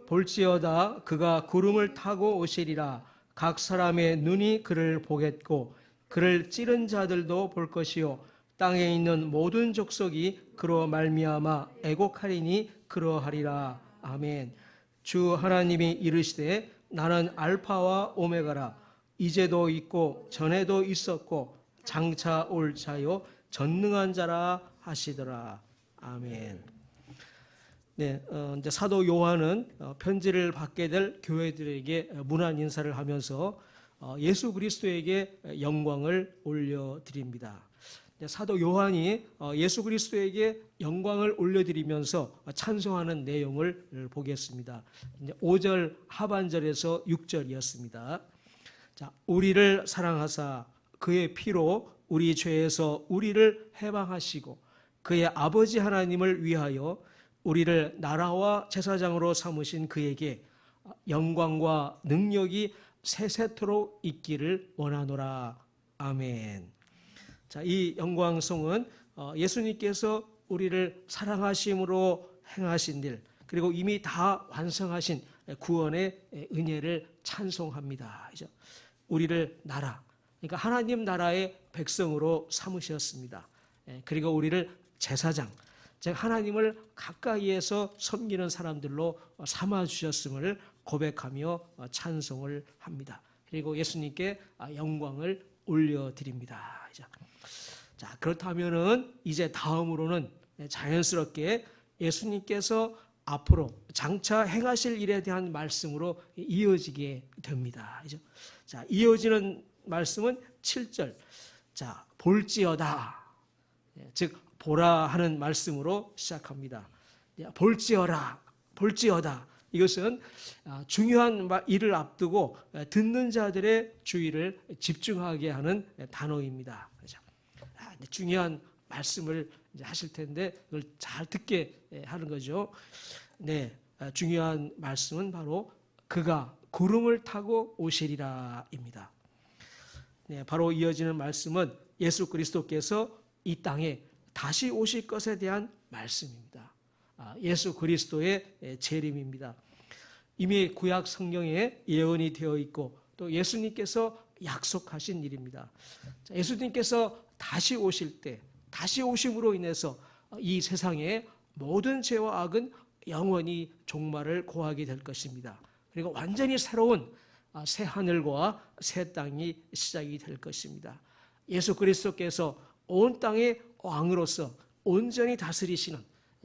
볼지어다 그가 구름을 타고 오시리라. 각 사람의 눈이 그를 보겠고 그를 찌른 자들도 볼 것이요 땅에 있는 모든 족속이 그로 말미암아 애곡하리니 그러하리라. 아멘. 주 하나님이 이르시되 나는 알파와 오메가라. 이제도 있고 전에도 있었고 장차 올 자요 전능한 자라 하시더라. 아멘. 네, 이제 사도 요한은 편지를 받게 될 교회들에게 문안 인사를 하면서 예수 그리스도에게 영광을 올려드립니다. 사도 요한이 예수 그리스도에게 영광을 올려드리면서 찬송하는 내용을 보겠습니다. 5절 하반절에서 6절이었습니다. 자, 우리를 사랑하사 그의 피로 우리 죄에서 우리를 해방하시고 그의 아버지 하나님을 위하여 우리를 나라와 제사장으로 삼으신 그에게 영광과 능력이 세세토록 있기를 원하노라. 아멘. 자, 이 영광송은 예수님께서 우리를 사랑하심으로 행하신 일, 그리고 이미 다 완성하신 구원의 은혜를 찬송합니다. 우리를 나라, 그러니까 하나님 나라의 백성으로 삼으셨습니다. 그리고 우리를 제사장, 즉 하나님을 가까이에서 섬기는 사람들로 삼아주셨음을 고백하며 찬송을 합니다. 그리고 예수님께 영광을 올려드립니다. 자, 그렇다면은 이제 다음으로는 자연스럽게 예수님께서 앞으로 장차 행하실 일에 대한 말씀으로 이어지게 됩니다. 자, 이어지는 말씀은 7절. 자, 볼지어다. 즉 보라 하는 말씀으로 시작합니다. 볼지어라, 볼지어다. 이것은 중요한 일을 앞두고 듣는 자들의 주의를 집중하게 하는 단어입니다. 중요한 말씀을 하실 텐데 그걸 잘 듣게 하는 거죠. 네, 중요한 말씀은 바로 그가 구름을 타고 오시리라입니다. 네, 바로 이어지는 말씀은 예수 그리스도께서 이 땅에 다시 오실 것에 대한 말씀입니다. 예수 그리스도의 재림입니다. 이미 구약 성경에 예언이 되어 있고 또 예수님께서 약속하신 일입니다. 예수님께서 다시 오실 때, 다시 오심으로 인해서 이 세상의 모든 죄와 악은 영원히 종말을 고하게 될 것입니다. 그리고 완전히 새로운 새 하늘과 새 땅이 시작이 될 것입니다. 예수 그리스도께서 온 땅의 왕으로서 온전히 다스리시는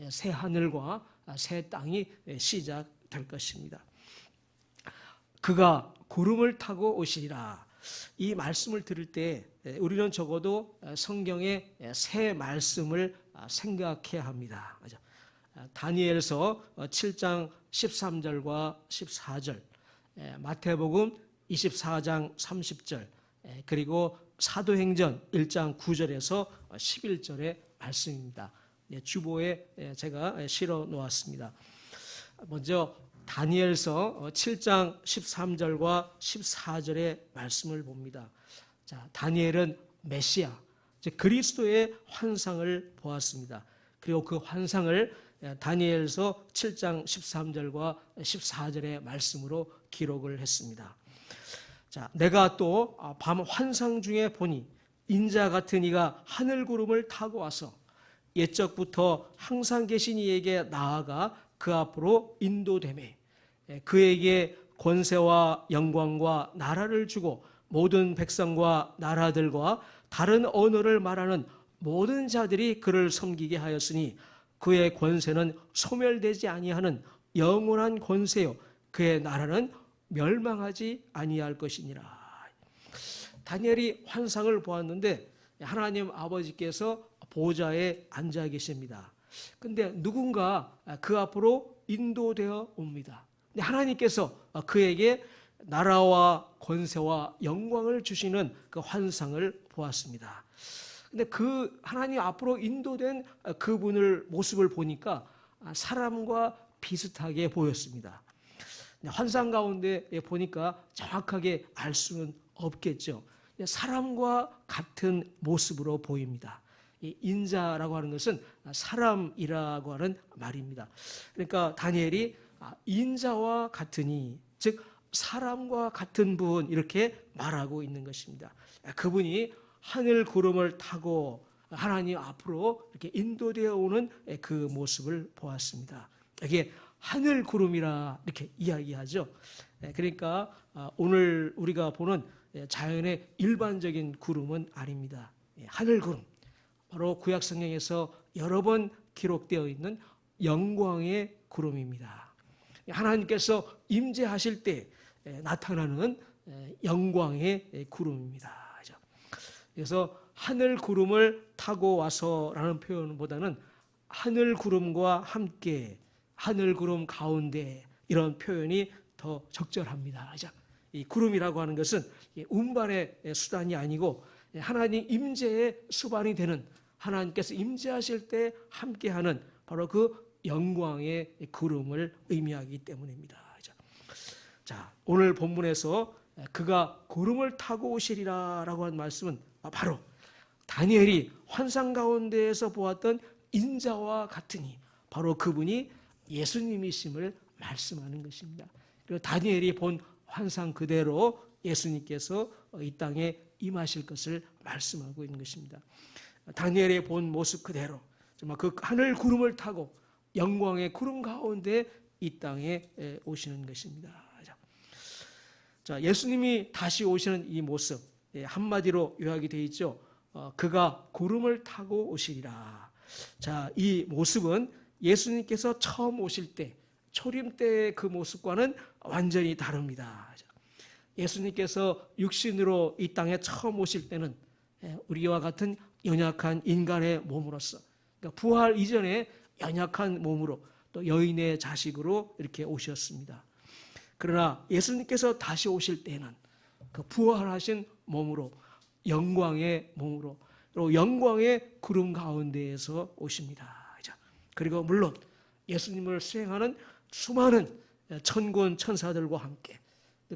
새 하늘과 새 땅이 시작될 것입니다. 그가 구름을 타고 오시리라. 이 말씀을 들을 때 우리는 적어도 성경의 새 말씀을 생각해야 합니다. 다니엘서 7장 13절과 14절, 마태복음 24장 30절, 그리고 사도행전 1장 9절에서 11절의 말씀입니다. 주보에 제가 실어 놓았습니다. 먼저 다니엘서 7장 13절과 14절의 말씀을 봅니다. 자, 다니엘은 메시아, 즉 그리스도의 환상을 보았습니다. 그리고 그 환상을 다니엘서 7장 13절과 14절의 말씀으로 기록을 했습니다. 자, 내가 또 밤 환상 중에 보니 인자 같은 이가 하늘 구름을 타고 와서 옛적부터 항상 계신 이에게 나아가 그 앞으로 인도되매 그에게 권세와 영광과 나라를 주고 모든 백성과 나라들과 다른 언어를 말하는 모든 자들이 그를 섬기게 하였으니 그의 권세는 소멸되지 아니하는 영원한 권세요 그의 나라는 멸망하지 아니할 것이니라. 다니엘이 환상을 보았는데 하나님 아버지께서 보좌에 앉아 계십니다. 근데 누군가 그 앞으로 인도되어 옵니다. 근데 하나님께서 그에게 나라와 권세와 영광을 주시는 그 환상을 보았습니다. 근데 그 하나님 앞으로 인도된 그분을 모습을 보니까 사람과 비슷하게 보였습니다. 환상 가운데 보니까 정확하게 알 수는 없겠죠. 사람과 같은 모습으로 보입니다. 인자라고 하는 것은 사람이라고 하는 말입니다. 그러니까 다니엘이 인자와 같으니, 즉 사람과 같은 분, 이렇게 말하고 있는 것입니다. 그분이 하늘 구름을 타고 하나님 앞으로 이렇게 인도되어 오는 그 모습을 보았습니다. 이게 하늘 구름이라 이렇게 이야기하죠. 그러니까 오늘 우리가 보는 자연의 일반적인 구름은 아닙니다. 하늘 구름, 바로 구약 성경에서 여러 번 기록되어 있는 영광의 구름입니다. 하나님께서 임재하실 때 나타나는 영광의 구름입니다. 그래서 하늘 구름을 타고 와서라는 표현보다는 하늘 구름과 함께, 하늘 구름 가운데, 이런 표현이 더 적절합니다. 이 구름이라고 하는 것은 운반의 수단이 아니고 하나님 임재의 수반이 되는, 하나님께서 임재하실 때 함께하는 바로 그 영광의 구름을 의미하기 때문입니다. 자, 오늘 본문에서 그가 구름을 타고 오시리라 라고 한 말씀은 바로 다니엘이 환상 가운데에서 보았던 인자와 같으니 바로 그분이 예수님이심을 말씀하는 것입니다. 그리고 다니엘이 본 환상 그대로 예수님께서 이 땅에 임하실 것을 말씀하고 있는 것입니다. 다니엘이 본 모습 그대로 정말 그 하늘 구름을 타고 영광의 구름 가운데 이 땅에 오시는 것입니다. 자, 예수님이 다시 오시는 이 모습, 한마디로 요약이 되어 있죠. 그가 구름을 타고 오시리라. 자, 이 모습은 예수님께서 처음 오실 때, 초림 때의 그 모습과는 완전히 다릅니다. 예수님께서 육신으로 이 땅에 처음 오실 때는 우리와 같은 연약한 인간의 몸으로서, 그러니까 부활 이전에 연약한 몸으로, 또 여인의 자식으로 이렇게 오셨습니다. 그러나 예수님께서 다시 오실 때는 그 부활하신 몸으로, 영광의 몸으로, 그리고 영광의 구름 가운데에서 오십니다. 그리고 물론 예수님을 수행하는 수많은 천군 천사들과 함께,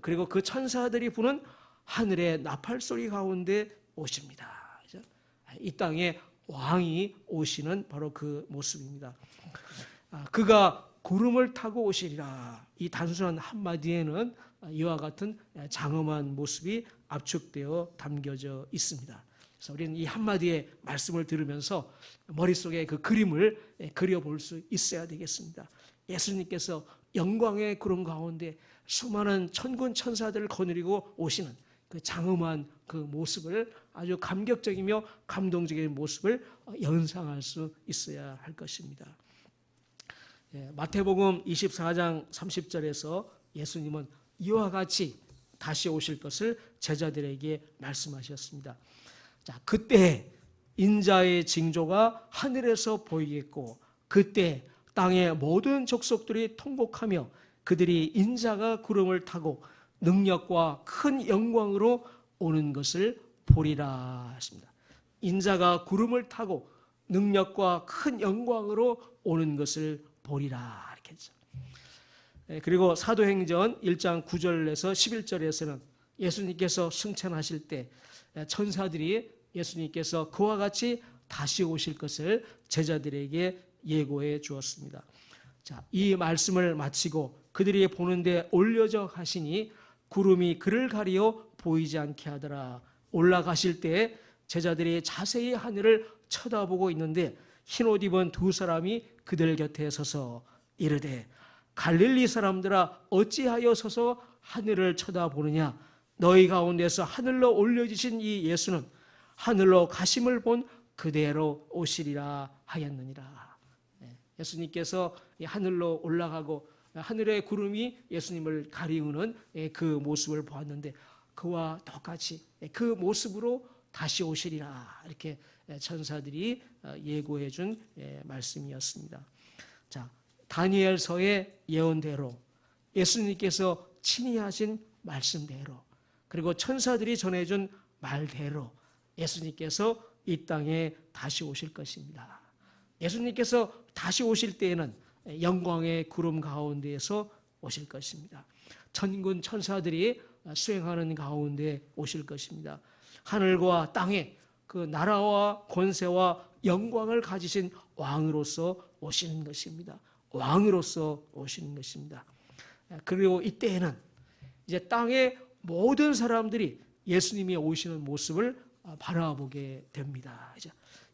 그리고 그 천사들이 부는 하늘의 나팔 소리 가운데 오십니다. 이 땅에 왕이 오시는 바로 그 모습입니다. 그가 구름을 타고 오시리라. 이 단순한 한마디에는 이와 같은 장엄한 모습이 압축되어 담겨져 있습니다. 그래서 우리는 이 한마디의 말씀을 들으면서 머릿속에 그 그림을 그려볼 수 있어야 되겠습니다. 예수님께서 영광의 구름 가운데 수많은 천군 천사들을 거느리고 오시는 그 장엄한 그 모습을, 아주 감격적이며 감동적인 모습을 연상할 수 있어야 할 것입니다. 마태복음 24장 30절에서 예수님은 이와 같이 다시 오실 것을 제자들에게 말씀하셨습니다. 자, 그때 인자의 징조가 하늘에서 보이겠고 그때 땅의 모든 족속들이 통곡하며 그들이 인자가 구름을 타고 능력과 큰 영광으로 오는 것을 보리라 했습니다. 인자가 구름을 타고 능력과 큰 영광으로 오는 것을 보리라 이렇게 했죠. 그리고 사도행전 1장 9절에서 11절에서는 예수님께서 승천하실 때 천사들이 예수님께서 그와 같이 다시 오실 것을 제자들에게 예고해 주었습니다. 자, 이 말씀을 마치고 그들이 보는데 올려져 가시니 구름이 그를 가리어 보이지 않게 하더라. 올라가실 때 제자들이 자세히 하늘을 쳐다보고 있는데 흰옷 입은 두 사람이 그들 곁에 서서 이르되 갈릴리 사람들아 어찌하여 서서 하늘을 쳐다보느냐. 너희 가운데서 하늘로 올려지신 이 예수는 하늘로 가심을 본 그대로 오시리라 하였느니라. 예수님께서 하늘로 올라가고 하늘의 구름이 예수님을 가리우는 그 모습을 보았는데 그와 똑같이 그 모습으로 다시 오시리라 이렇게 천사들이 예고해 준 말씀이었습니다. 자, 다니엘서의 예언대로 예수님께서 친히 하신 말씀대로 그리고 천사들이 전해준 말대로 예수님께서 이 땅에 다시 오실 것입니다. 예수님께서 다시 오실 때에는 영광의 구름 가운데에서 오실 것입니다. 천군 천사들이 수행하는 가운데 오실 것입니다. 하늘과 땅에 그 나라와 권세와 영광을 가지신 왕으로서 오시는 것입니다. 왕으로서 오시는 것입니다. 그리고 이때에는 이제 땅의 모든 사람들이 예수님이 오시는 모습을 바라보게 됩니다.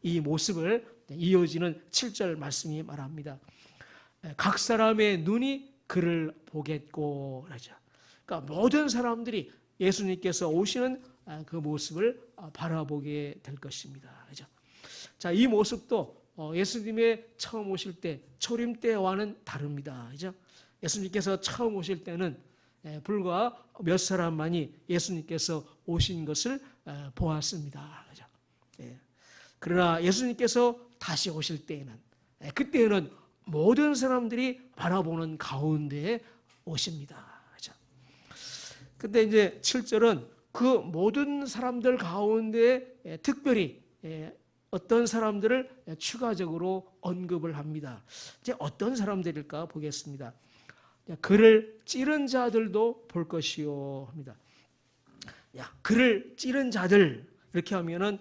이 모습을 이어지는 7절 말씀이 말합니다. 각 사람의 눈이 그를 보겠고 그러죠. 그러니까 모든 사람들이 예수님께서 오시는 그 모습을 바라보게 될 것입니다. 그죠? 자, 이 모습도 예수님의 처음 오실 때, 초림 때와는 다릅니다. 그죠? 예수님께서 처음 오실 때는 불과 몇 사람만이 예수님께서 오신 것을 보았습니다. 그죠? 그러나 예수님께서 다시 오실 때에는, 그때는 모든 사람들이 바라보는 가운데에 오십니다. 그죠? 근데 이제 7절은 그 모든 사람들 가운데 특별히 어떤 사람들을 추가적으로 언급을 합니다. 이제 어떤 사람들일까 보겠습니다. 그를 찌른 자들도 볼 것이요 합니다. 그를 찌른 자들 이렇게 하면은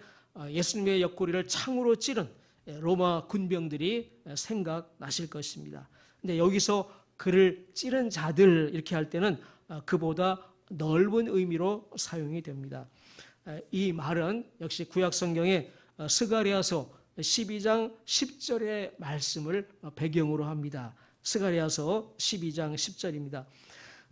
예수님의 옆구리를 창으로 찌른 로마 군병들이 생각나실 것입니다. 근데 여기서 그를 찌른 자들 이렇게 할 때는 그보다 넓은 의미로 사용이 됩니다. 이 말은 역시 구약 성경의 스가랴서 12장 10절의 말씀을 배경으로 합니다. 스가랴서 12장 10절입니다.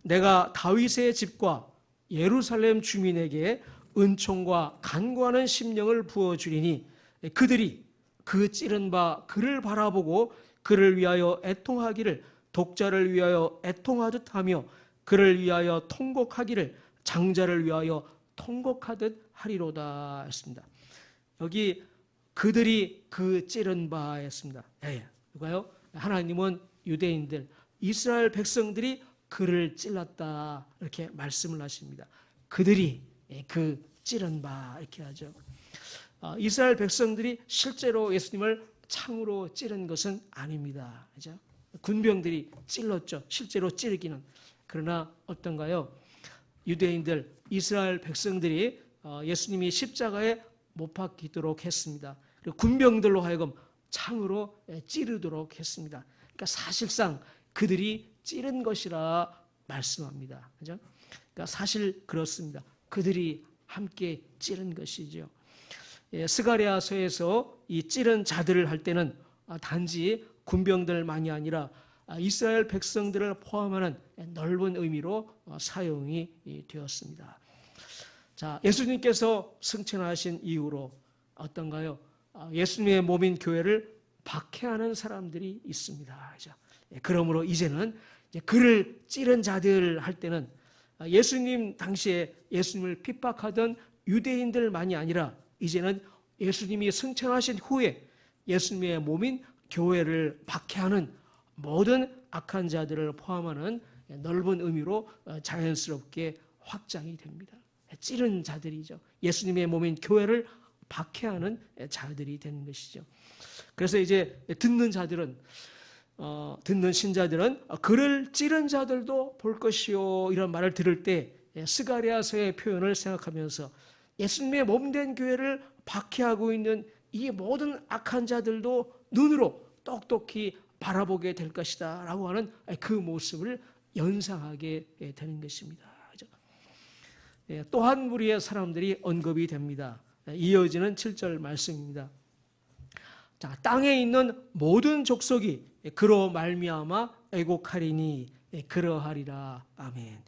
내가 다윗의 집과 예루살렘 주민에게 은총과 간구하는 심령을 부어주리니 그들이 그 찌른 바 그를 바라보고 그를 위하여 애통하기를 독자를 위하여 애통하듯 하며 그를 위하여 통곡하기를 장자를 위하여 통곡하듯 하리로다 했습니다. 여기 그들이 그 찌른 바였습니다. 누가요? 하나님은 유대인들, 이스라엘 백성들이 그를 찔렀다 이렇게 말씀을 하십니다. 그들이 그 찌른 바 이렇게 하죠. 이스라엘 백성들이 실제로 예수님을 창으로 찌른 것은 아닙니다. 그죠? 군병들이 찔렀죠. 실제로 찌르기는. 그러나 어떤가요? 유대인들, 이스라엘 백성들이 예수님이 십자가에 못 박히도록 했습니다. 그리고 군병들로 하여금 창으로 찌르도록 했습니다. 그러니까 사실상 그들이 찌른 것이라 말씀합니다. 그죠? 그러니까 사실 그렇습니다. 그들이 함께 찌른 것이죠. 스가랴서에서 이 찌른 자들을 할 때는 단지 군병들만이 아니라 이스라엘 백성들을 포함하는 넓은 의미로 사용이 되었습니다. 자, 예수님께서 승천하신 이후로 어떤가요? 예수님의 몸인 교회를 박해하는 사람들이 있습니다. 그죠? 그러므로 이제는 그를 찌른 자들 할 때는 예수님 당시에 예수님을 핍박하던 유대인들만이 아니라 이제는 예수님이 승천하신 후에 예수님의 몸인 교회를 박해하는 모든 악한 자들을 포함하는 넓은 의미로 자연스럽게 확장이 됩니다. 찌른 자들이죠. 예수님의 몸인 교회를 박해하는 자들이 되는 것이죠. 그래서 이제 듣는 신자들은 그를 찌른 자들도 볼 것이요 이런 말을 들을 때 스가랴서의 표현을 생각하면서 예수님의 몸된 교회를 박해하고 있는 이 모든 악한 자들도 눈으로 똑똑히 바라보게 될 것이다 라고 하는 그 모습을 연상하게 되는 것입니다. 또 한 무리의 사람들이 언급이 됩니다. 이어지는 7절 말씀입니다. 자, 땅에 있는 모든 족속이 그로 말미암아 애곡하리니 그러하리라. 아멘.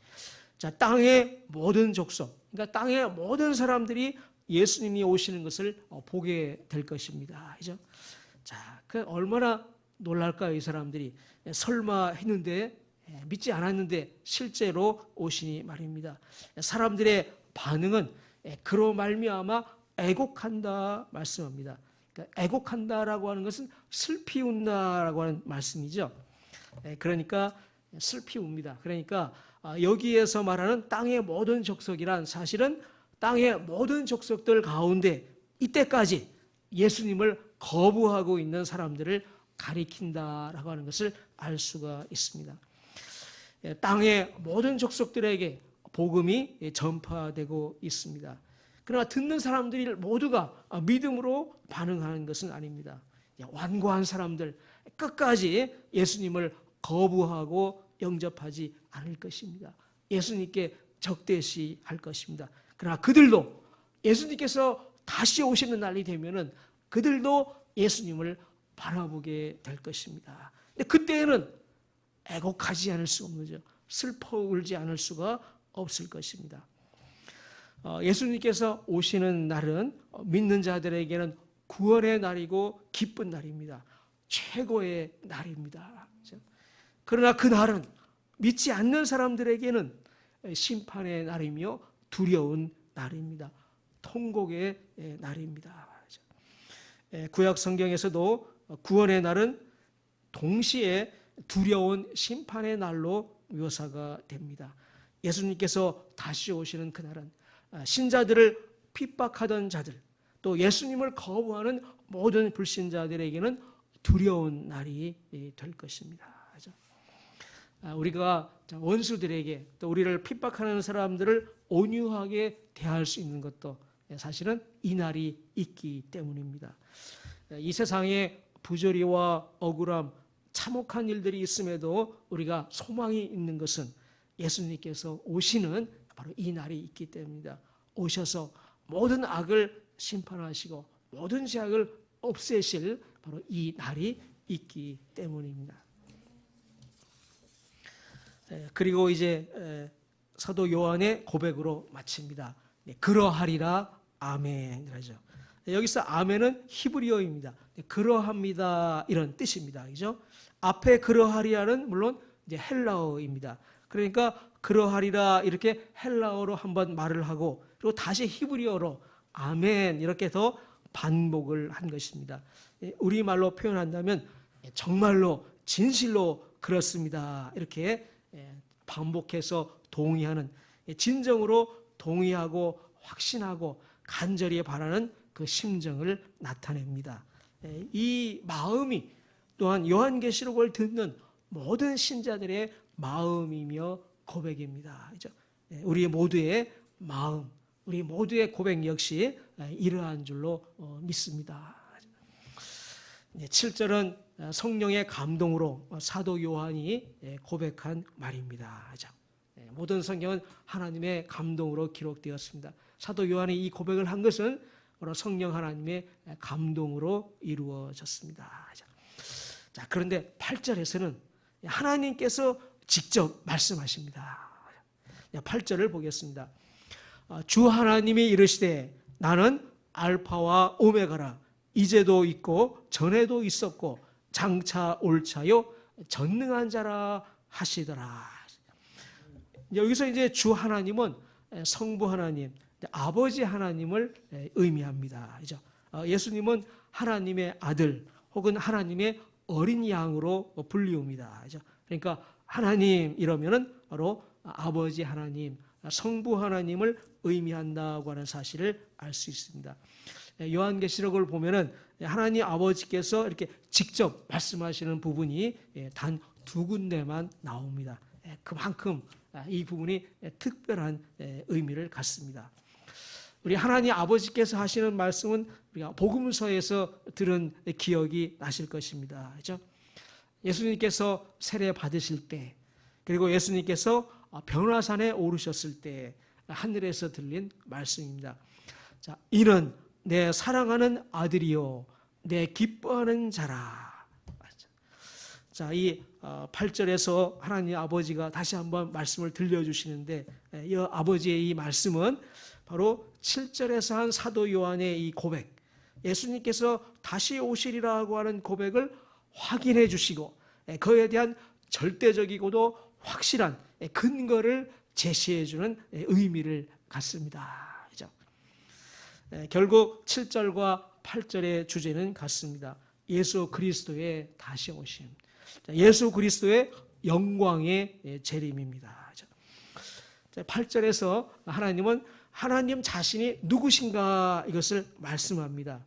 자, 땅의 모든 족속, 그러니까 땅의 모든 사람들이 예수님이 오시는 것을 보게 될 것입니다. 그죠? 자, 그 얼마나 놀랄까요, 이 사람들이. 설마 했는데, 믿지 않았는데 실제로 오시니 말입니다. 사람들의 반응은 그로 말미암아 애곡한다 말씀합니다. 그러니까 애곡한다라고 하는 것은 슬피 운다라고 하는 말씀이죠. 그러니까 슬피 웁니다. 그러니까 여기에서 말하는 땅의 모든 족속이란 사실은 땅의 모든 족속들 가운데 이때까지 예수님을 거부하고 있는 사람들을 가리킨다라고 하는 것을 알 수가 있습니다. 땅의 모든 족속들에게 복음이 전파되고 있습니다. 그러나 듣는 사람들이 모두가 믿음으로 반응하는 것은 아닙니다. 완고한 사람들, 끝까지 예수님을 거부하고 영접하지 않을 것입니다. 예수님께 적대시할 것입니다. 그러나 그들도 예수님께서 다시 오시는 날이 되면은 그들도 예수님을 바라보게 될 것입니다. 근데 그때에는 애곡하지 않을 수 없는 거죠. 슬퍼 울지 않을 수가 없을 것입니다. 예수님께서 오시는 날은 믿는 자들에게는 구원의 날이고 기쁜 날입니다. 최고의 날입니다. 그러나 그 날은 믿지 않는 사람들에게는 심판의 날이며 두려운 날입니다. 통곡의 날입니다. 구약 성경에서도 구원의 날은 동시에 두려운 심판의 날로 묘사가 됩니다. 예수님께서 다시 오시는 그날은 신자들을 핍박하던 자들, 또 예수님을 거부하는 모든 불신자들에게는 두려운 날이 될 것입니다. 우리가 원수들에게 또 우리를 핍박하는 사람들을 온유하게 대할 수 있는 것도 사실은 이 날이 있기 때문입니다. 이 세상에 부조리와 억울함, 참혹한 일들이 있음에도 우리가 소망이 있는 것은 예수님께서 오시는 바로 이 날이 있기 때문입니다. 오셔서 모든 악을 심판하시고 모든 죄악을 없애실 바로 이 날이 있기 때문입니다. 그리고 이제 사도 요한의 고백으로 마칩니다. 그러하리라 아멘. 여기서 아멘은 히브리어입니다. 그러합니다 이런 뜻입니다. 그죠? 앞에 그러하리라는 물론 이제 헬라어입니다. 그러니까 그러하리라 이렇게 헬라어로 한번 말을 하고 그리고 다시 히브리어로 아멘 이렇게 더 반복을 한 것입니다. 우리말로 표현한다면 정말로 진실로 그렇습니다. 이렇게 반복해서 동의하는, 진정으로 동의하고 확신하고 간절히 바라는 그 심정을 나타냅니다. 이 마음이 또한 요한계시록을 듣는 모든 신자들의 마음이며 고백입니다. 우리 모두의 마음, 우리 모두의 고백 역시 이러한 줄로 믿습니다. 7절은 성령의 감동으로 사도 요한이 고백한 말입니다. 모든 성경은 하나님의 감동으로 기록되었습니다. 사도 요한이 이 고백을 한 것은 바로 성령 하나님의 감동으로 이루어졌습니다. 자, 그런데 8절에서는 하나님께서 직접 말씀하십니다. 8절을 보겠습니다. 주 하나님이 이르시되 나는 알파와 오메가라. 이제도 있고 전에도 있었고 장차 올 차요 전능한 자라 하시더라. 여기서 이제 주 하나님은 성부 하나님, 아버지 하나님을 의미합니다. 그죠? 예수님은 하나님의 아들 혹은 하나님의 어린 양으로 불리웁니다. 그죠? 그러니까 하나님 이러면은 바로 아버지 하나님, 성부 하나님을 의미한다고 하는 사실을 알 수 있습니다. 요한계시록을 보면은 하나님 아버지께서 이렇게 직접 말씀하시는 부분이 단 2군데만 나옵니다. 그만큼 이 부분이 특별한 의미를 갖습니다. 우리 하나님 아버지께서 하시는 말씀은 우리가 복음서에서 들은 기억이 나실 것입니다. 그렇죠? 예수님께서 세례 받으실 때, 그리고 예수님께서 변화산에 오르셨을 때 하늘에서 들린 말씀입니다. 자, 이는 내 사랑하는 아들이요 내 기뻐하는 자라. 자, 이 8절에서 하나님 아버지가 다시 한번 말씀을 들려주시는데 이 아버지의 이 말씀은 바로 7절에서 한 사도 요한의 이 고백, 예수님께서 다시 오시리라고 하는 고백을 확인해 주시고 그에 대한 절대적이고도 확실한 근거를 제시해 주는 의미를 갖습니다. 그죠? 결국 7절과 8절의 주제는 같습니다. 예수 그리스도의 다시 오심, 예수 그리스도의 영광의 재림입니다. 8절에서 하나님은 하나님 자신이 누구신가 이것을 말씀합니다.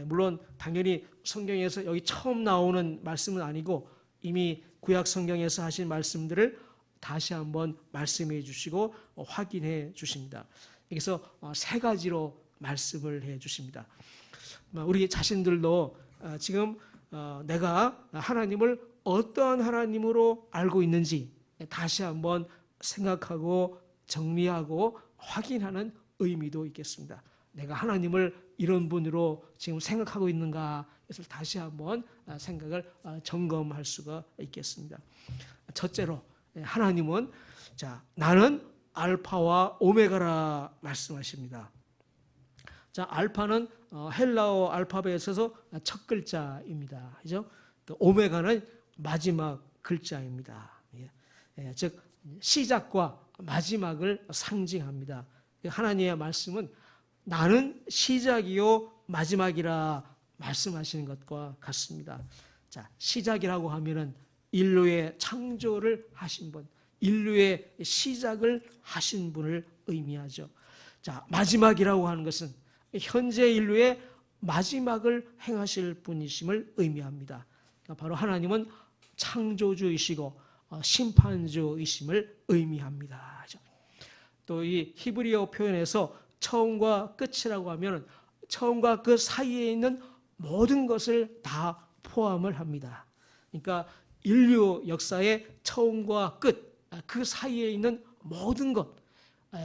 물론 당연히 성경에서 여기 처음 나오는 말씀은 아니고 이미 구약 성경에서 하신 말씀들을 다시 한번 말씀해 주시고 확인해 주십니다. 여기서 3가지로 말씀을 해 주십니다. 우리 자신들도 지금 내가 하나님을 어떠한 하나님으로 알고 있는지 다시 한번 생각하고 정리하고 확인하는 의미도 있겠습니다. 내가 하나님을 이런 분으로 지금 생각하고 있는가, 이것을 다시 한번 생각을 점검할 수가 있겠습니다. 첫째로, 하나님은 나는 알파와 오메가라 말씀하십니다. 알파는 헬라어 알파벳에서 첫 글자입니다. 그죠? 오메가는 마지막 글자입니다. 즉 시작과 마지막을 상징합니다. 하나님의 말씀은 나는 시작이요 마지막이라 말씀하시는 것과 같습니다. 시작이라고 하면은 인류의 창조를 하신 분, 인류의 시작을 하신 분을 의미하죠. 마지막이라고 하는 것은 현재 인류의 마지막을 행하실 분이심을 의미합니다. 바로 하나님은 창조주이시고 심판주이심을 의미합니다. 또 이 히브리어 표현에서 처음과 끝이라고 하면 처음과 그 사이에 있는 모든 것을 다 포함을 합니다. 그러니까 인류 역사의 처음과 끝, 그 사이에 있는 모든 것,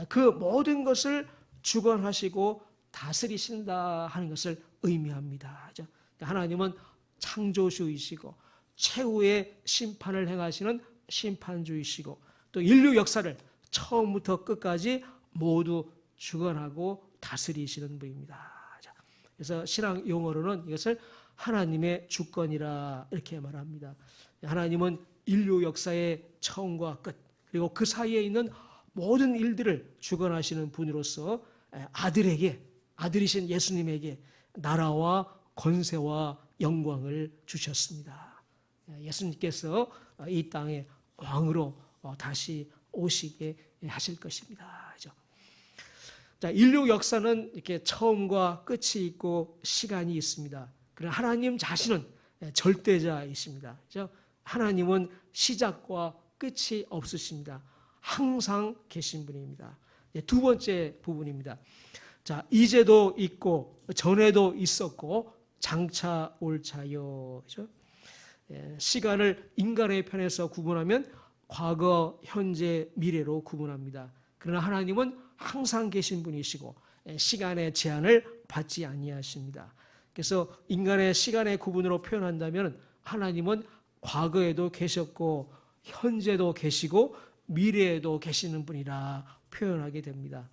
그 모든 것을 주관하시고 다스리신다 하는 것을 의미합니다. 하나님은 창조주이시고 최후의 심판을 행하시는 심판주이시고 또 인류 역사를 처음부터 끝까지 모두 주관하고 다스리시는 분입니다. 그래서 신앙 용어로는 이것을 하나님의 주권이라 이렇게 말합니다. 하나님은 인류 역사의 처음과 끝, 그리고 그 사이에 있는 모든 일들을 주관하시는 분으로서 아들이신 예수님에게 나라와 권세와 영광을 주셨습니다. 예수님께서 이 땅에 왕으로 다시 오시게 하실 것입니다. 인류 역사는 이렇게 처음과 끝이 있고 시간이 있습니다. 그러나 하나님 자신은 절대자이십니다. 하나님은 시작과 끝이 없으십니다. 항상 계신 분입니다. 두 번째 부분입니다. 이제도 있고 전에도 있었고 장차 올 자요. 그렇죠? 시간을 인간의 편에서 구분하면 과거, 현재, 미래로 구분합니다. 그러나 하나님은 항상 계신 분이시고 시간의 제한을 받지 아니하십니다. 그래서 인간의 시간의 구분으로 표현한다면 하나님은 과거에도 계셨고 현재도 계시고 미래에도 계시는 분이라 표현하게 됩니다.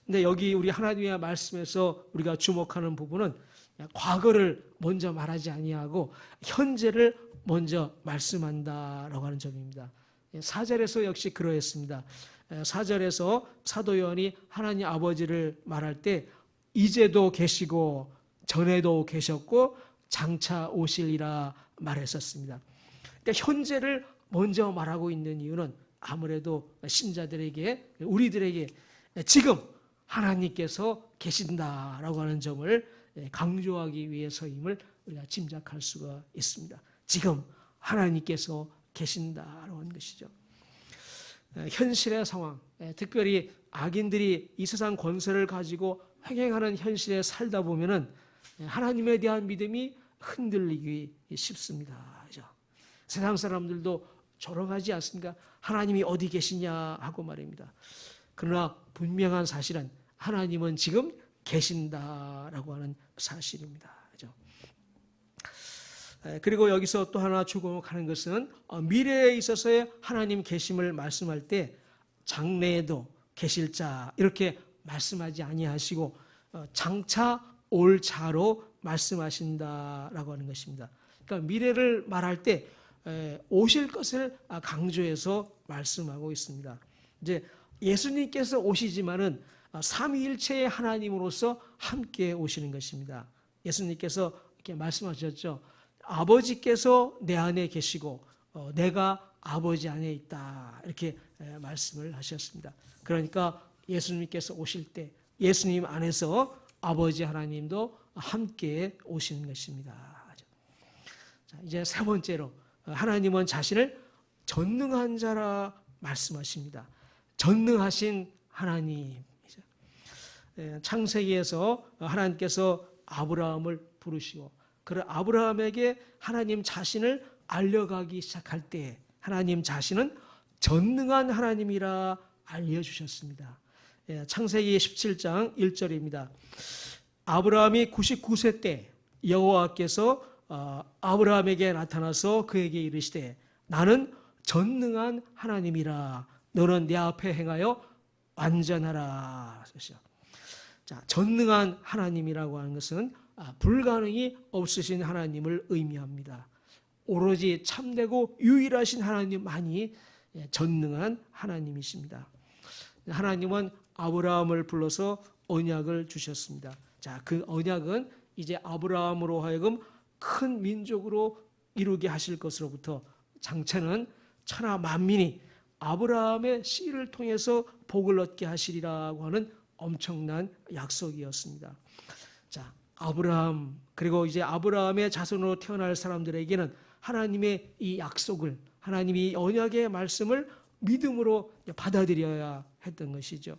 근데 여기 우리 하나님의 말씀에서 우리가 주목하는 부분은 과거를 먼저 말하지 아니하고 현재를 먼저 말씀한다라고 하는 점입니다. 4절에서 역시 그러했습니다. 4절에서 사도 요한이 하나님 아버지를 말할 때 이제도 계시고 전에도 계셨고 장차 오실이라 말했었습니다. 그러니까 현재를 먼저 말하고 있는 이유는 아무래도 신자들에게, 우리들에게 지금 하나님께서 계신다라고 하는 점을 강조하기 위해서임을 우리가 짐작할 수가 있습니다. 지금 하나님께서 계신다라고 하는 것이죠. 현실의 상황, 특별히 악인들이 이 세상 권세를 가지고 횡행하는 현실에 살다 보면은 하나님에 대한 믿음이 흔들리기 쉽습니다. 그죠? 세상 사람들도 조롱하지 않습니까? 하나님이 어디 계시냐 하고 말입니다. 그러나 분명한 사실은 하나님은 지금 계신다라고 하는 사실입니다. 그죠? 그리고 여기서 또 하나 주목하는 것은 미래에 있어서의 하나님 계심을 말씀할 때 장래에도 계실 자 이렇게 말씀하지 아니하시고 장차 올 자로 말씀하신다라고 하는 것입니다. 그러니까 미래를 말할 때 오실 것을 강조해서 말씀하고 있습니다. 이제 예수님께서 오시지만은 삼위일체의 하나님으로서 함께 오시는 것입니다. 예수님께서 이렇게 말씀하셨죠. 아버지께서 내 안에 계시고 내가 아버지 안에 있다. 이렇게 말씀을 하셨습니다. 그러니까 예수님께서 오실 때 예수님 안에서 아버지 하나님도 함께 오시는 것입니다. 자, 이제 세 번째로 하나님은 자신을 전능한 자라 말씀하십니다. 전능하신 하나님. 창세기에서 하나님께서 아브라함을 부르시고 그 아브라함에게 하나님 자신을 알려가기 시작할 때 하나님 자신은 전능한 하나님이라 알려주셨습니다. 창세기 17장 1절입니다. 아브라함이 99세 때 여호와께서 아브라함에게 나타나서 그에게 이르시되 나는 전능한 하나님이라 너는 내 앞에 행하여 완전하라. 자, 전능한 하나님이라고 하는 것은 불가능이 없으신 하나님을 의미합니다. 오로지 참되고 유일하신 하나님만이 전능한 하나님이십니다. 하나님은 아브라함을 불러서 언약을 주셨습니다. 자, 그 언약은 이제 아브라함으로 하여금 큰 민족으로 이루게 하실 것으로부터 장차는 천하 만민이 아브라함의 씨를 통해서 복을 얻게 하시리라고 하는 엄청난 약속이었습니다. 자, 아브라함 그리고 이제 아브라함의 자손으로 태어날 사람들에게는 하나님의 이 약속을 하나님이 언약의 말씀을 믿음으로 받아들여야 했던 것이죠.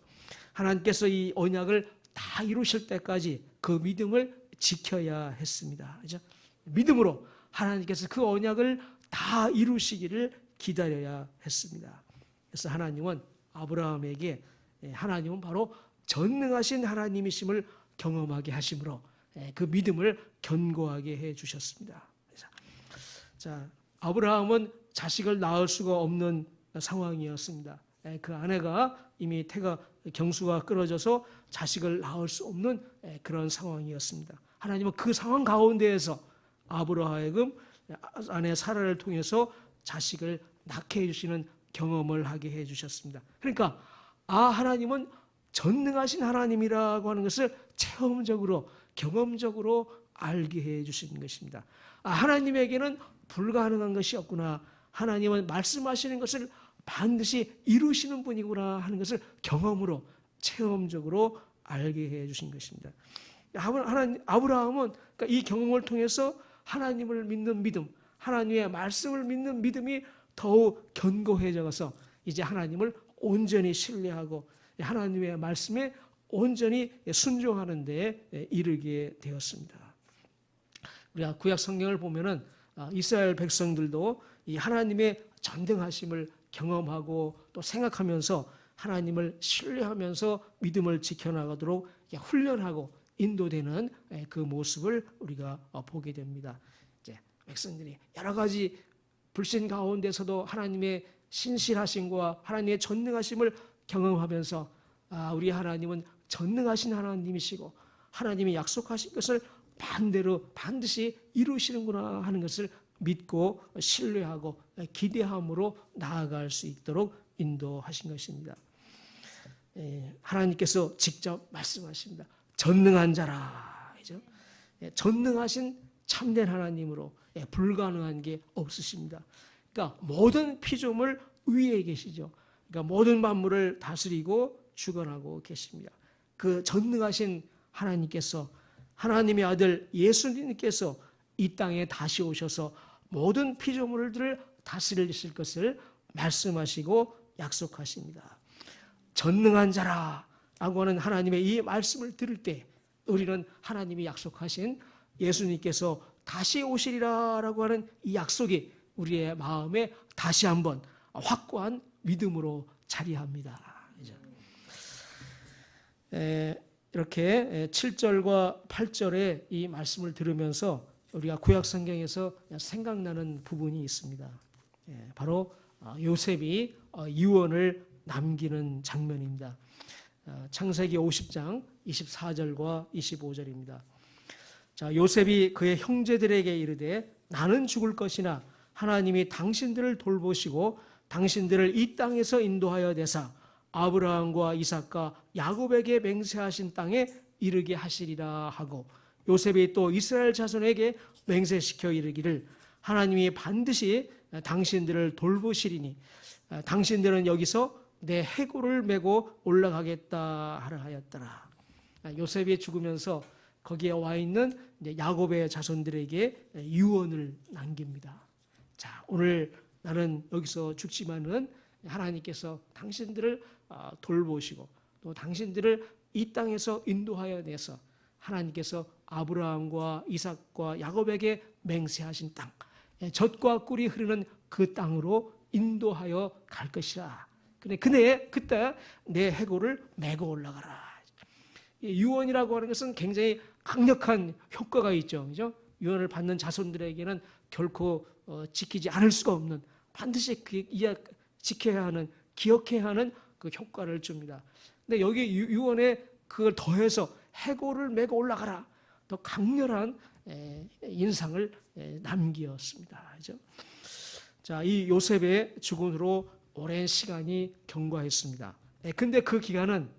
하나님께서 이 언약을 다 이루실 때까지 그 믿음을 지켜야 했습니다. 그렇죠? 믿음으로 하나님께서 그 언약을 다 이루시기를 기다려야 했습니다. 그래서 하나님은 아브라함에게 하나님은 바로 전능하신 하나님이심을 경험하게 하심으로 그 믿음을 견고하게 해 주셨습니다. 자, 아브라함은 자식을 낳을 수가 없는 상황이었습니다. 그 아내가 이미 경수가 끊어져서 자식을 낳을 수 없는 그런 상황이었습니다. 하나님은 그 상황 가운데에서 아브라함 하여금 아내 사라를 통해서 자식을 낳게 해주시는 경험을 하게 해주셨습니다. 그러니까 하나님은 전능하신 하나님이라고 하는 것을 체험적으로 경험적으로 알게 해주시는 것입니다. 하나님에게는 불가능한 것이 없구나. 하나님은 말씀하시는 것을 반드시 이루시는 분이구나 하는 것을 경험으로 체험적으로 알게 해주신 것입니다. 아브라함은 그러니까 이 경험을 통해서 하나님을 믿는 믿음, 하나님의 말씀을 믿는 믿음이 더욱 견고해져서 이제 하나님을 온전히 신뢰하고 하나님의 말씀에 온전히 순종하는 데 이르게 되었습니다. 우리가 구약 성경을 보면은 이스라엘 백성들도 이 하나님의 전능하심을 경험하고 또 생각하면서 하나님을 신뢰하면서 믿음을 지켜나가도록 훈련하고 인도되는 그 모습을 우리가 보게 됩니다. 이제 백성들이 여러 가지 불신 가운데서도 하나님의 신실하심과 하나님의 전능하심을 경험하면서 우리 하나님은 전능하신 하나님이시고 하나님이 약속하신 것을 반드시 이루시는구나 하는 것을 믿고 신뢰하고 기대함으로 나아갈 수 있도록 인도하신 것입니다. 하나님께서 직접 말씀하십니다. 전능한 자라. 전능하신 참된 하나님으로 불가능한 게 없으십니다. 그러니까 모든 피조물 위에 계시죠. 그러니까 모든 만물을 다스리고 주관하고 계십니다. 그 전능하신 하나님께서 하나님의 아들 예수님께서 이 땅에 다시 오셔서 모든 피조물들을 다스리실 것을 말씀하시고 약속하십니다. 전능한 자라라고 하는 하나님의 이 말씀을 들을 때 우리는 하나님이 약속하신 예수님께서 다시 오시리라라고 하는 이 약속이 우리의 마음에 다시 한번 확고한 믿음으로 자리합니다. 이렇게 7절과 8절의 이 말씀을 들으면서 우리가 구약 성경에서 생각나는 부분이 있습니다. 바로 요셉이 유언을 남기는 장면입니다. 창세기 50장 24절과 25절입니다. 자, 요셉이 그의 형제들에게 이르되 나는 죽을 것이나 하나님이 당신들을 돌보시고 당신들을 이 땅에서 인도하여 내사 아브라함과 이삭과 야곱에게 맹세하신 땅에 이르게 하시리라 하고 요셉이 또 이스라엘 자손에게 맹세시켜 이르기를 하나님이 반드시 당신들을 돌보시리니 당신들은 여기서 내 해골을 메고 올라가겠다 하라 하였더라. 요셉이 죽으면서 거기에 와 있는 야곱의 자손들에게 유언을 남깁니다. 자, 오늘 나는 여기서 죽지만은 하나님께서 당신들을 돌보시고 또 당신들을 이 땅에서 인도하여 내서 하나님께서 아브라함과 이삭과 야곱에게 맹세하신 땅, 젖과 꿀이 흐르는 그 땅으로 인도하여 갈 것이라. 그때 내 해골을 메고 올라가라. 유언이라고 하는 것은 굉장히 강력한 효과가 있죠. 그죠? 유언을 받는 자손들에게는 결코 지키지 않을 수가 없는, 반드시 지켜야 하는, 기억해야 하는 그 효과를 줍니다. 근데 여기 유언에 그걸 더해서 해골을 메고 올라가라. 더 강렬한 인상을 남겼습니다. 그죠? 자, 이 요셉의 죽음으로 오랜 시간이 경과했습니다. 근데 그 기간은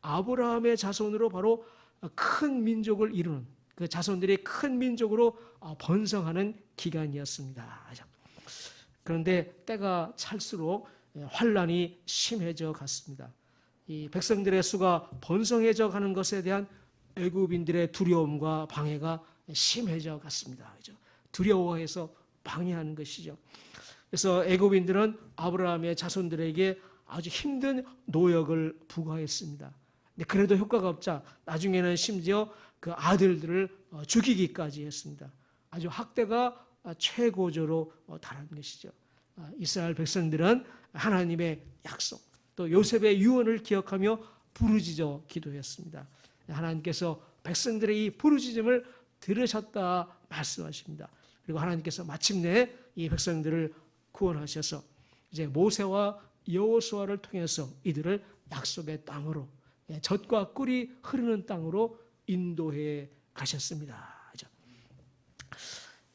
아브라함의 자손으로 바로 큰 민족을 이루는, 그 자손들이 큰 민족으로 번성하는 기간이었습니다. 그런데 때가 찰수록 환란이 심해져 갔습니다. 이 백성들의 수가 번성해져 가는 것에 대한 애굽인들의 두려움과 방해가 심해져 갔습니다. 두려워해서 방해하는 것이죠. 그래서 애굽인들은 아브라함의 자손들에게 아주 힘든 노역을 부과했습니다. 근데 그래도 효과가 없자 나중에는 심지어 그 아들들을 죽이기까지 했습니다. 아주 학대가 최고조로 달한 것이죠. 이스라엘 백성들은 하나님의 약속, 또 요셉의 유언을 기억하며 부르짖어 기도했습니다. 하나님께서 백성들의 이 부르짖음을 들으셨다 말씀하십니다. 그리고 하나님께서 마침내 이 백성들을 구원하셔서 이제 모세와 여호수아를 통해서 이들을 약속의 땅으로, 젖과 꿀이 흐르는 땅으로 인도해 가셨습니다.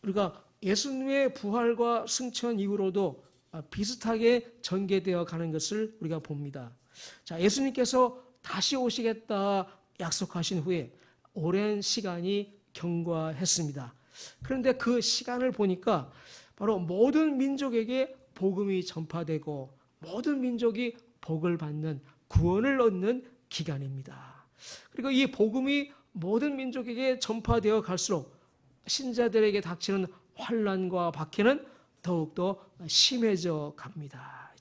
우리가 예수님의 부활과 승천 이후로도 비슷하게 전개되어 가는 것을 우리가 봅니다. 자, 예수님께서 다시 오시겠다 약속하신 후에 오랜 시간이 경과했습니다. 그런데 그 시간을 보니까 바로 모든 민족에게 복음이 전파되고 모든 민족이 복을 받는, 구원을 얻는 기간입니다. 그리고 이 복음이 모든 민족에게 전파되어 갈수록 신자들에게 닥치는 환난과 박해는 더욱더 심해져 갑니다.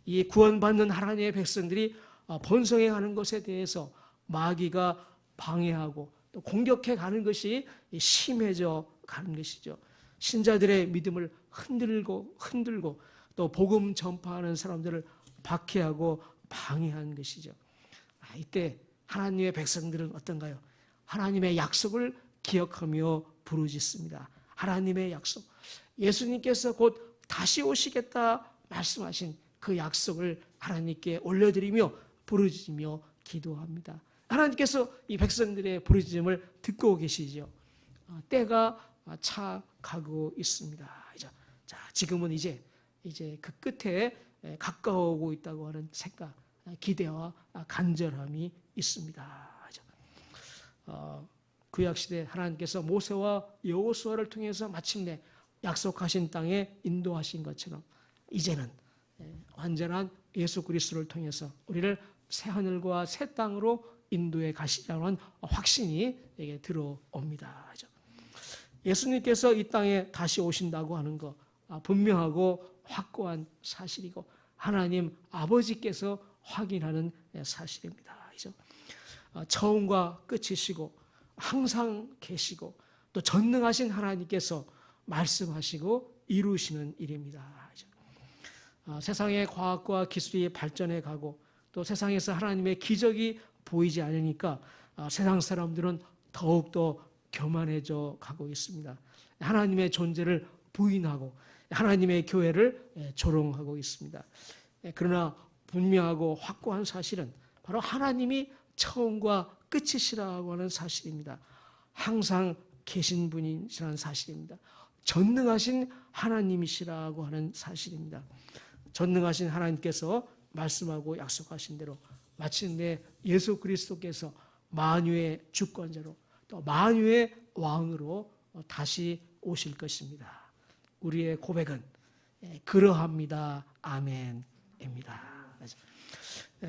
이 구원받는 하나님의 백성들이 번성해 가는 것에 대해서 마귀가 방해하고 또 공격해 가는 것이 심해져 가는 것이죠. 신자들의 믿음을 흔들고 또 복음 전파하는 사람들을 박해하고 방해하는 것이죠. 이때 하나님의 백성들은 어떤가요? 하나님의 약속을 기억하며 부르짖습니다. 하나님의 약속, 예수님께서 곧 다시 오시겠다 말씀하신 그 약속을 하나님께 올려드리며 부르짖으며 기도합니다. 하나님께서 이 백성들의 부르짖음을 듣고 계시죠. 때가 차 가고 있습니다. 자, 지금은 이제 그 끝에 가까워오고 있다고 하는 생각, 기대와 간절함이 있습니다. 구약시대 하나님께서 모세와 여호수아를 통해서 마침내 약속하신 땅에 인도하신 것처럼 이제는 완전한 예수 그리스도를 통해서 우리를 새 하늘과 새 땅으로 인도해 가시자는 확신이 내게 들어옵니다. 예수님께서 이 땅에 다시 오신다고 하는 것 분명하고 확고한 사실이고 하나님 아버지께서 확인하는 사실입니다. 처음과 끝이시고 항상 계시고 또 전능하신 하나님께서 말씀하시고 이루시는 일입니다. 세상의 과학과 기술이 발전해 가고 또 세상에서 하나님의 기적이 보이지 않으니까 세상 사람들은 더욱더 교만해져 가고 있습니다. 하나님의 존재를 부인하고 하나님의 교회를 조롱하고 있습니다. 그러나 분명하고 확고한 사실은 바로 하나님이 처음과 끝이시라고 하는 사실입니다. 항상 계신 분이시라는 사실입니다. 전능하신 하나님이시라고 하는 사실입니다. 전능하신 하나님께서 말씀하고 약속하신 대로 마침내 예수 그리스도께서 만유의 주권자로 또 만유의 왕으로 다시 오실 것입니다. 우리의 고백은 그러합니다. 아멘입니다.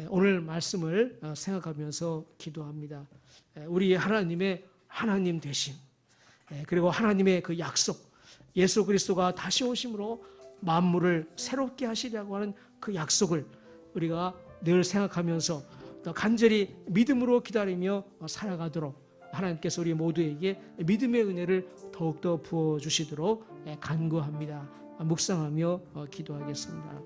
오늘 말씀을 생각하면서 기도합니다. 우리 하나님의 하나님 되심, 그리고 하나님의 그 약속, 예수 그리스도가 다시 오심으로 만물을 새롭게 하시려고 하는 그 약속을 우리가 늘 생각하면서 또 간절히 믿음으로 기다리며 살아가도록 하나님께서 우리 모두에게 믿음의 은혜를 더욱더 부어주시도록 간구합니다. 묵상하며 기도하겠습니다.